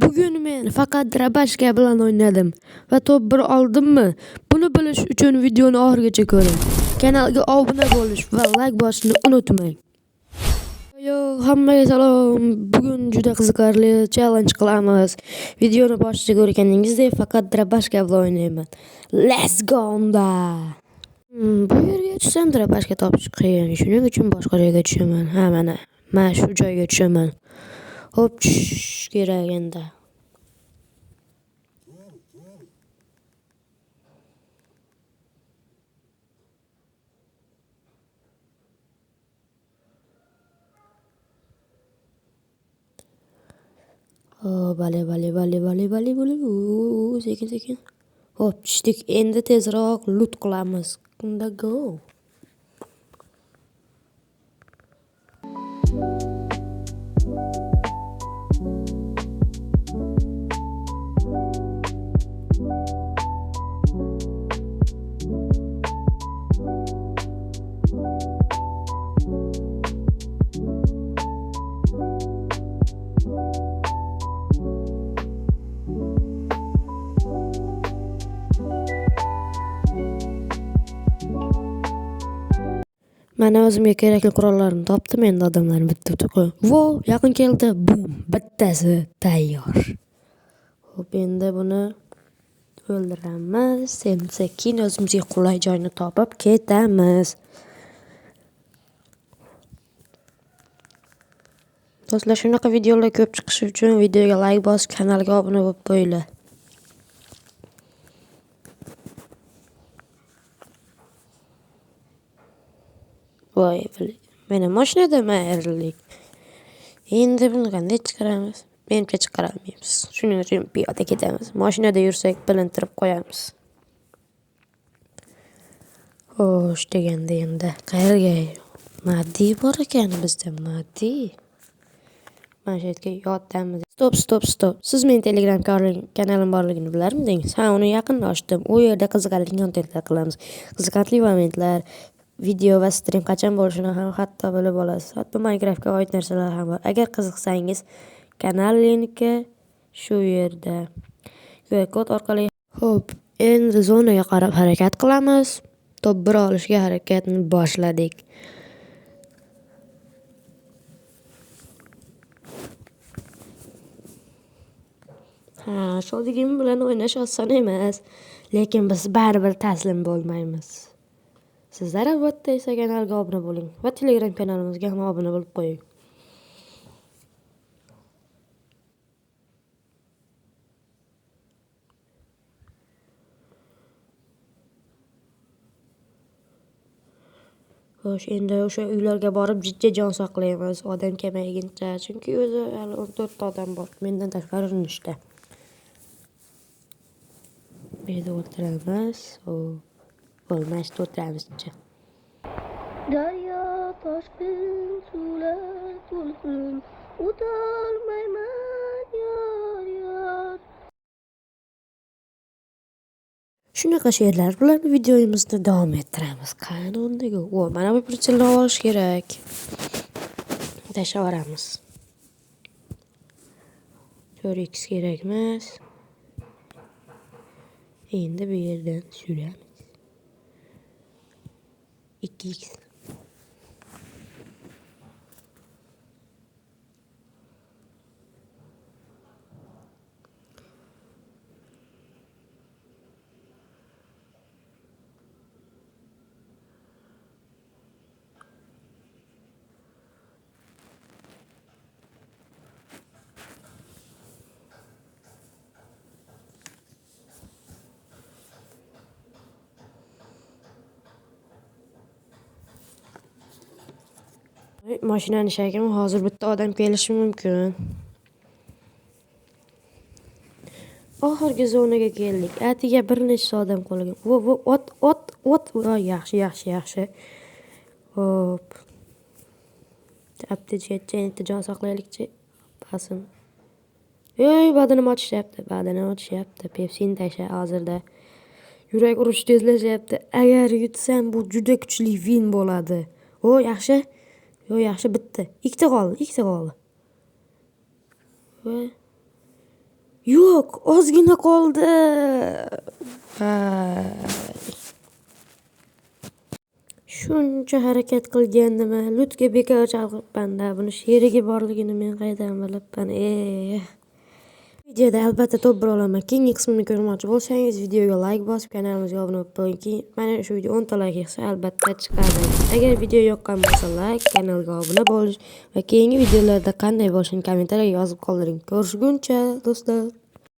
Bugun men faqat Drabashka bilan o'ynadim va top 1 oldimmi? Buni bilish uchun videoni oxirigacha ko'ring. Kanalga obuna bo'lish va like bosishni unutmang. Yo, hammaga salom. Bugun juda qiziqarli challenge qilamiz. Videoni boshida ko'rganingizdek faqat Drabashka bilan o'ynayman. Let's go unda. Bu yerga tushsam Drabashka topish qiyin. Shuning uchun boshqa joyga tushaman. Ha, mana shu joyga tushaman. Hop, tushish kerak endi. Bale. Sekin. Hop, tushdik. Endi tezroq loot qilamiz. Unda go. Mana o'zimga kerakli qurollarni topdim, endi odamlarni bitta qo'y. Vo, yaqin keldi. Bum, bittasi tayyor. Hop, endi buni o'ldiramiz. Sekin o'zimizga qulay joyni topib ketamiz. Do'stlar, shunaqa videolar ko'p chiqishi uchun videoga like bosib, kanalga obuna bo'lib qo'yinglar. Voy, mana mashinada mayirlik. Endi buni qanday chiqaramiz? Menimcha chiqara olmaymiz. Shuning uchun piyoda ketamiz. Mashinada yursak bilintirib qo'yamiz. Xo'sh, deganda endi qayerga? Maddi bor ekan bizda, maddi. Mana shu yerga yordamimiz. Stop. Siz men Telegram kanalim borligini bilarmidingiz? Ha, uni yaqinda ochdim. U yerda qiziqarli kontentlar qilamiz. Qiziqarli momentlar, video va stream qachon bo'lishini ham hatto bilib olasiz. Hatto Minecraftga oid narsalar ham bor. Agar qiziqsangiz, kanal linki shu yerda. QR-kod orqali. Xo'p, endi zonaga qarab harakat qilamiz. Top 1 olishga harakatni boshladik. Shodigim bilan o'ynash oson emas, lekin biz baribir taslim bo'lmaymiz. Sizlar albatta esa kanalga obuna bo'ling va Telegram kanalimizga ham obuna bo'lib qo'ying. Xo'sh, endi o'sha uylarga borib jiddiy jon saqlaymiz, odam kamayguncha, chunki o'zi hali 14 ta odam bor, mendan tashqari ishda. Bu yerda o'tiramiz. Bo'lmasdi, o'tiramizcha. Daryo toshqin suvlar to'lqin o'tolmayman yor. Shunaqa she'rlar bilan videomizni davom ettiramiz. Qanundagi. Mana bu printerni olish kerak. Tashlavoramiz. 4x kerak emas. Endi bu yerdan suramiz. 2x. Mashinani shakimi hozir bitta odam kelishi mumkin. Oxirgi zonaga keldik. Atiga bir nechta odam qolgan. Ot. Yaxshi. Hop. Bitta jon saqlaylikchi. Basim. Badani ochishyapti. Pepsini tasha hozirda. Yurak urishi tezlashyapti. Agar yutsam bu juda kuchli win bo'ladi. Yaxshi. Yaxshi, bitta. Ikkita qoldi. Yo'q, ozgina qoldi. Hay. Shuncha harakat qilgandimman, Lutga bekor chalg'ibman-da. Buni sherigi borligini men qaydan bilibman? Videoda albatta top bir olaman. Keyingi qismini ko'rmoqchi bo'lsangiz, videoga like bosib, kanalimizga obuna bo'lib qo'ying. Mana shu video 10 ta like yig'sa albatta chiqadi. Agar video yoqqan bo'lsa like, kanalga obuna bo'lish va keyingi videolarda qanday bo'lishini kommentariyga yozib qoldiring. Ko'rishguncha do'stlar.